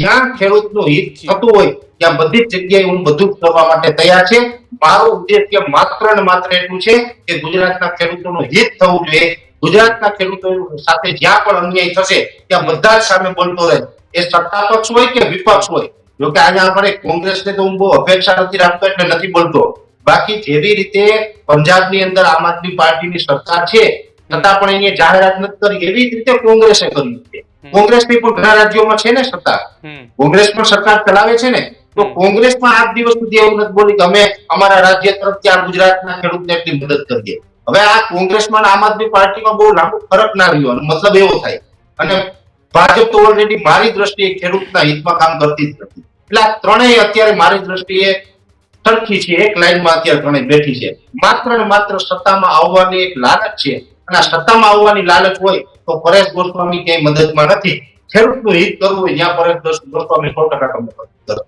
જ્યાં ખેડૂતનું હિત થતું હોય ત્યાં બધી જ જગ્યાએ હું બધું જ કરવા માટે તૈયાર છે. મારો ઉદ્દેશ્ય માત્ર ને માત્ર એટલું છે કે ગુજરાતના ખેડૂતોનું હિત થવું જોઈએ. ગુજરાતના ખેડૂતો સાથે જ્યાં પણ અન્યાય થશે ત્યાં બધા જ સામે બોલતો રહે, એ સત્તા પક્ષ હોય કે વિપક્ષ હોય. જોકે આજે આપણે કોંગ્રેસને તો હું બહુ અપેક્ષા નથી રાખતો એટલે નથી બોલતો. બાકી જેવી રીતે પંજાબની અંદર આમ આદમી પાર્ટીની સરકાર છે છતાં પણ એને જાહેરાત નથી કરી, એવી જ રીતે કોંગ્રેસે કર્યું છે. કોંગ્રેસની પણ ઘણા રાજ્યોમાં છે ને સત્તા, કોંગ્રેસ પણ સરકાર ચલાવે છે ને, તો કોંગ્રેસમાં આજ દિવસ સુધી એવું નથી બોલી કે અમે અમારા રાજ્ય તરફથી આ ગુજરાતના ખેડૂતને એટલી મદદ કરીએ. હવે આ કોંગ્રેસમાં આમ આદમી પાર્ટીમાં બહુ લાંબો ફરક ના રહ્યો, મતલબ એવો થાય. અને ભાજપ તો ઓલરેડી મારી દ્રષ્ટિએ ખેડૂતના હિતમાં કામ કરતી જ નથી. એટલે આ ત્રણેય અત્યારે મારી દ્રષ્ટિએ સરખી છે, એક લાઈનમાં અત્યારે ત્રણેય બેઠી છે. માત્ર ને માત્ર સત્તામાં આવવાની એક લાલચ છે, અને આ સત્તામાં આવવાની લાલચ હોય તો પરેશ ગોસ્વામી ક્યાંય મદદમાં નથી. ખેડૂતનું હિત કરવું હોય જ્યાં પરેશ ગોસ્વામી 100% કામ કરતા.